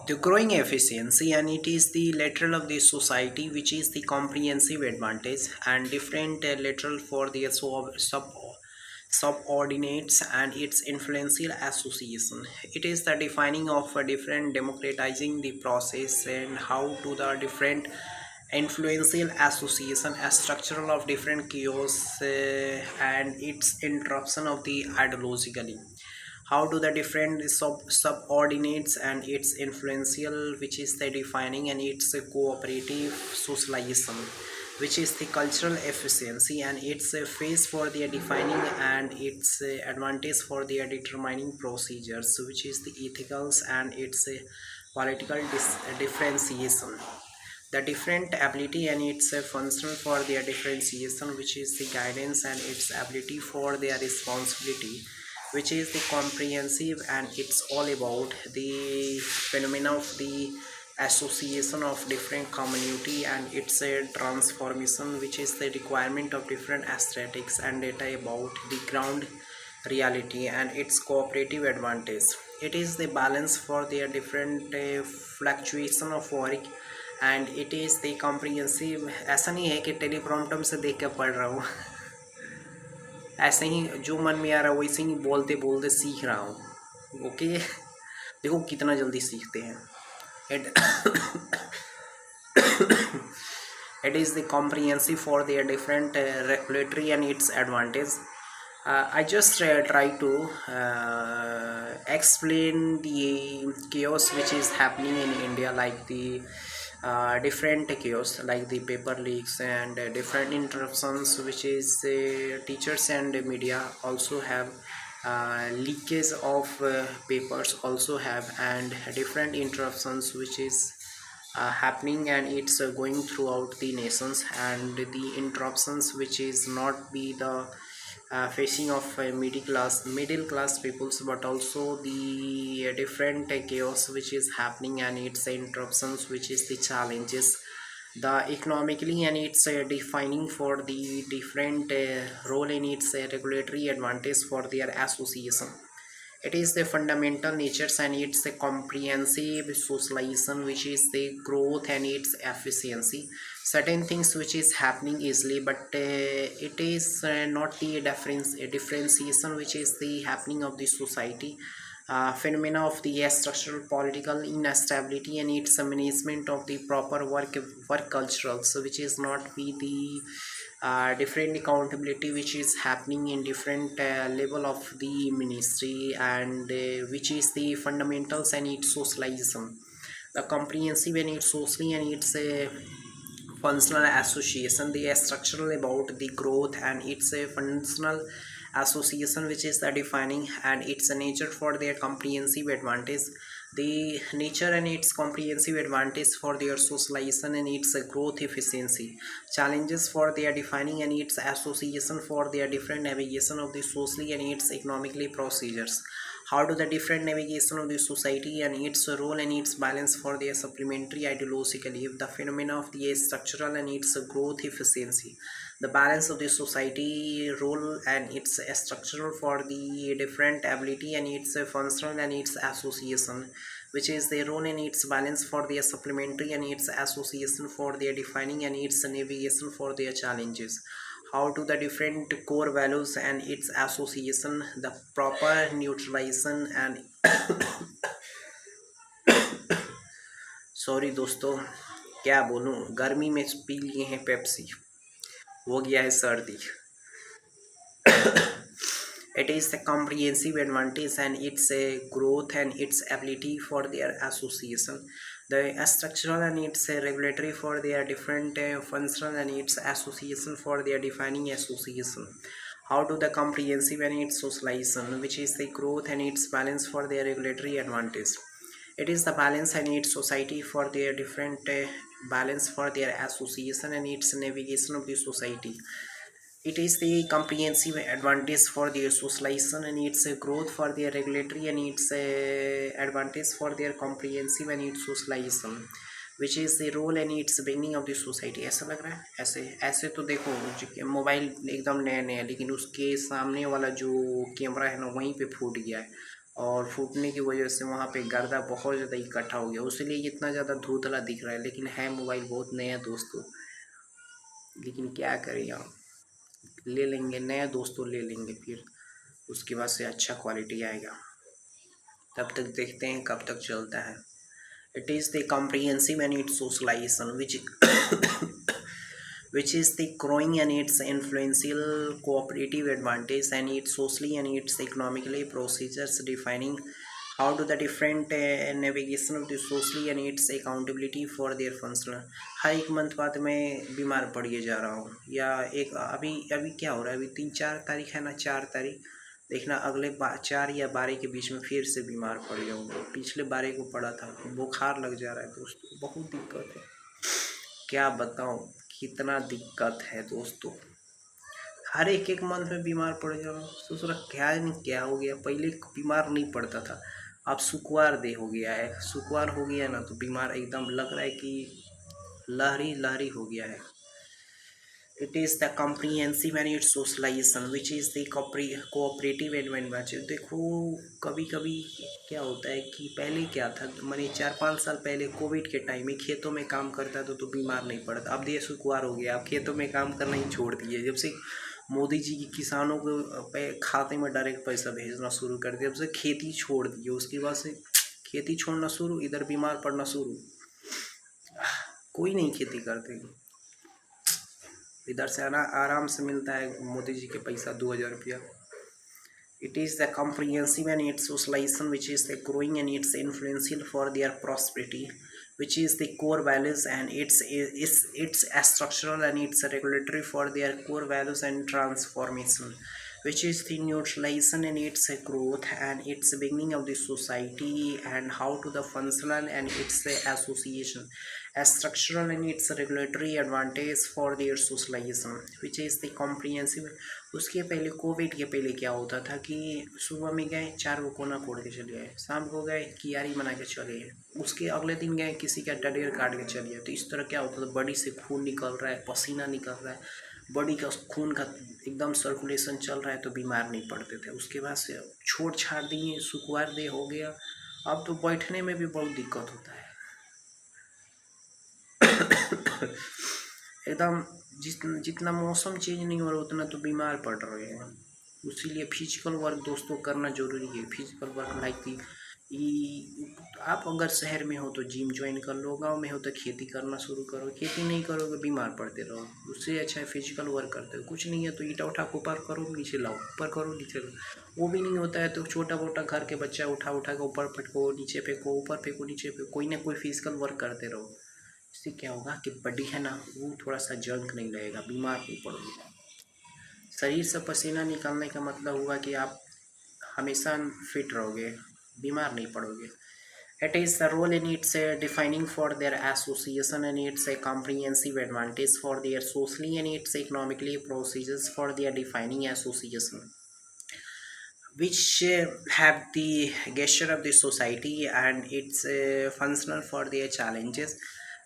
The growing efficiency, and it is the lateral of the society, which is the comprehensive advantage, and different lateral for the subordinates and its influential association. It is the defining of a different democratizing the process, and how to the different influential association as structural of different chaos and its interruption of the ideologically. How do the different subordinates and its influential, which is the defining, and its cooperative socialization, which is the cultural efficiency, and its phase for their defining, and its advantage for their determining procedures, which is the ethicals, and its political differentiation. The different ability and its functional for their differentiation, which is the guidance, and its ability for their responsibility, which is the comprehensive, and it's all about the phenomena of the association of different community, and its a transformation, which is the requirement of different aesthetics and data about the ground reality, and its cooperative advantage. It is the balance for their different fluctuation of work, and it is the comprehensive. ऐसा नहीं है कि teleprompter से देख कर पढ़ रहा हूँ ऐसे ही जो मन में आ रहा है वैसे ही बोलते बोलते सीख रहा हूँ। ओके, देखो कितना जल्दी सीखते हैं। It it is the comprehensive for their different regulatory and its advantage. I just try to explain the chaos which is happening in India, like the different chaos like the paper leaks and different interruptions, which is teachers and media also have leakage of papers also have, and different interruptions which is happening, and it's going throughout the nations, and the interruptions which is not be the facing of middle class peoples, but also the different chaos which is happening, and its interruptions which is the challenges the economically, and it's defining for the different role in its regulatory advantage for their association. It is the fundamental natures, and it's a comprehensive socialization, which is the growth and its efficiency. Certain things which is happening easily, but it is not the differentiation which is the happening of the society. Phenomena of the structural political instability, and its management of the proper work cultural, so which is not be the different accountability which is happening in different level of the ministry, and which is the fundamentals and its socialism, the comprehensive and its socially, and its functional association, the structural about the growth, and its functional association, which is the defining, and its nature for their comprehensive advantage, the nature and its comprehensive advantage for their socialization, and its growth efficiency, challenges for their defining, and its association for their different navigation of the socially and its economically procedures. How do the different navigation of the society and its role and its balance for their supplementary ideologically, the phenomena of the structural and its growth efficiency, the balance of the society role and its structural for the different ability, and its functional and its association, which is the role in its balance for their supplementary, and its association for their defining, and its navigation for their challenges. How to the different core values and its association, the proper neutralization and sorry दोस्तों, क्या बोलूं, गर्मी में P लिए हैं Pepsi, हो गया है सर्दी। It is the comprehensive advantage, and its growth and its ability for their association, the structural and its regulatory for their different functional, and its association for their defining association. How do the comprehensive and its socialization, which is the growth and its balance for their regulatory advantage. It is the balance and its society for their different balance for their association, and its navigation of the society. It is the comprehensive advantage for their socialization, and its growth for their regulatory, and its advantage for their comprehensive and its socialization, which is the role and its beginning of the society. ऐसा लग रहा है, ऐसे ऐसे तो देखो mobile एकदम नया नया, लेकिन उसके सामने वाला जो कैमरा है ना वहीं पे फूट गया है। और फूटने की वजह से वहाँ पे गर्दा बहुत ज़्यादा इकट्ठा हो गया, उसीलिए इतना ज़्यादा धुंधला दिख रहा है। लेकिन है मोबाइल बहुत नया दोस्तों, लेकिन क्या करें यार, ले लेंगे नया दोस्तों, ले लेंगे फिर उसके बाद से अच्छा क्वालिटी आएगा। तब तक देखते हैं कब तक चलता है। It is the comprehensive and its socialization which is the growing and its influential cooperative advantage and its socially and its economically procedures defining how to the different navigation of the socially and its accountability for their functional। हर एक month बाद मैं बीमार पड़िए जा रहा हूँ, या एक अभी अभी क्या हो रहा है, अभी 3-4 तारीख है ना, 4 तारीख देखना, अगले 4 या 12 के बीच में फिर से बीमार पड़ जाऊँगा। पिछले 12 को पड़ा था, बुखार लग जा रहा है दोस्तों, बहुत दिक्कत है, क्या बताऊँ कितना दिक्कत है दोस्तों। हर एक एक मंथ में बीमार पड़ जा रहा हूँ। सोच रहा क्या नहीं क्या हो गया, पहले बीमार नहीं पड़ता था, अब सुकुआर दे हो गया है। सुकुआर हो गया ना तो बीमार एकदम लग रहा है कि लहरी लहरी हो गया है। It is the comprehensive and its socialization which is the cooperative advantage। देखो कभी कभी क्या होता है कि पहले क्या था, मैंने 4-5 साल पहले कोविड के टाइम में खेतों में काम करता था तो बीमार नहीं पड़ता। अब देश सुकुआर हो गया, अब खेतों में काम करना ही छोड़ दिए जब से मोदी जी की किसानों को खाते में डायरेक्ट पैसा भेजना शुरू कर दिया, जब से खेती छोड़ दी, उसके बाद से खेती छोड़ना शुरू, इधर बीमार पड़ना शुरू, कोई नहीं खेती करते। इधर से आराम से मिलता है मोदी जी के पैसा 2000 रुपया। It is the comprehensive and its socialization which is the growing and its influential for their prosperity, which is the core values and its structural and its regulatory for their core values and transformation, which is the neutralization and its growth and its beginning of the society and how to the functional and its association, structural and its regulatory advantage for their socialization, which is the comprehensive। उसके पहले Covid के पहले क्या होता था कि सुबह में गए 4 को कोना कोड़ के चले आए, शाम को गए कियारी बना के चले गए, उसके अगले दिन गए किसी का डडेर काट के चले गए। तो इस तरह क्या होता था, बॉडी से खून निकल रहा है, पसीना निकल रहा है, बॉडी का खून का एकदम सर्कुलेशन चल रहा है, तो बीमार नहीं पड़ते थे। उसके बाद से छोड़ छाड़ दिए, सुकुआर दे हो गया, अब तो बैठने में भी बहुत दिक्कत होता है एकदम जितना मौसम चेंज नहीं हो रहा उतना तो बीमार पड़ रहे हैं। इसीलिए फिजिकल वर्क दोस्तों करना ज़रूरी है। फिजिकल वर्क लाइक कि आप अगर शहर में हो तो जिम ज्वाइन कर लो, गांव में हो तो खेती करना शुरू करो। खेती नहीं करोगे बीमार पड़ते रहो, उससे अच्छा है फिजिकल वर्क करते हो। कुछ नहीं है तो ईटा उठा के ऊपर करो नीचे लाओ, ऊपर करो नीचे लाओ, वो भी नहीं होता है तो छोटा मोटा घर के बच्चा उठा उठा के ऊपर फेंको नीचे फेंको, ऊपर फेंको नीचे फेंको, कोई ना कोई फिजिकल वर्क करते रहो। इससे क्या होगा कि बॉडी है ना वो थोड़ा सा जंक नहीं लगेगा, बीमार नहीं पड़ोगे। शरीर से पसीना निकालने का मतलब हुआ कि आप हमेशा फिट रहोगे, बीमार नहीं पड़ोगे। It is the role in its defining for their association and its comprehensive advantage for their socially and its economically procedures for their defining association, which have the gesture of the society and its functional for their challenges,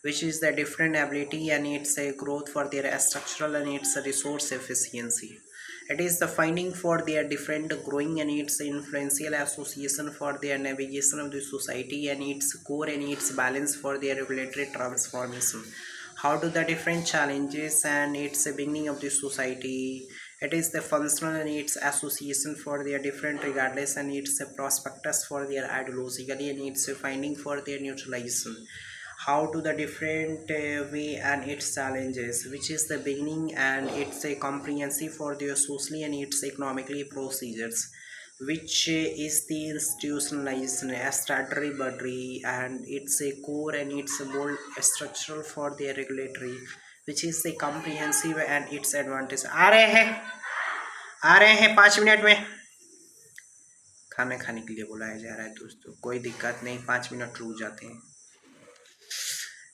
which is the different ability and its growth for their structural and its resource efficiency. It is the finding for their different growing and its influential association for their navigation of the society and its core and its balance for their regulatory transformation. How do the different challenges and its beginning of the society, it is the functional and its association for their different regardless and its prospectus for their ideologically and its finding for their neutralization. How to the different way and its challenges, which is the beginning and it's a comprehensive for their socially and its economically procedures, which is the institutionalized statutory body and it's a core and it's a more structural for their regulatory, which is the comprehensive and its advantage। आ रहे हैं 5 minute में। खाना खाने के लिए बुलाया जा रहा है दोस्तों, कोई दिक्कत नहीं, 5 मिनट रुक जाते हैं।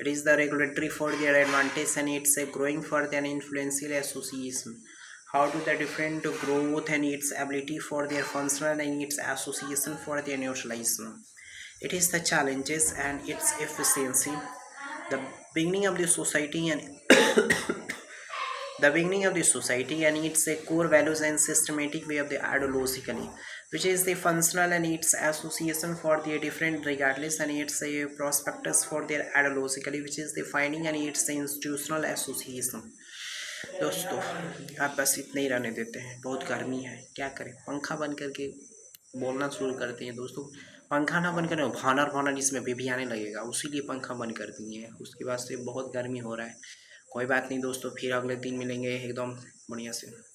It is the regulatory for their advantage and it's a growing for their influential association. How do the different growth and its ability for their functional and its association for their neutralization. It is the challenges and its efficiency. The beginning of the society and the beginning of the society and its core values and systematic way of the ideologically, which is the functional and its association for the different regardless and its a prospectus for their ideologically, which is the finding and its institutional association। दोस्तों आप बस इतने ही रहने देते हैं, बहुत गर्मी है, क्या करें, पंखा बंद करके बोलना शुरू करते हैं दोस्तों। पंखा ना बंद करें, भानर भानर इसमें भी आने लगेगा, उसीलिए पंखा बंद कर दिए हैं, उसके बाद से बहुत गर्मी हो रहा है। कोई बात नहीं दोस्तों, फिर अगले दिन मिलेंगे एकदम बढ़िया से।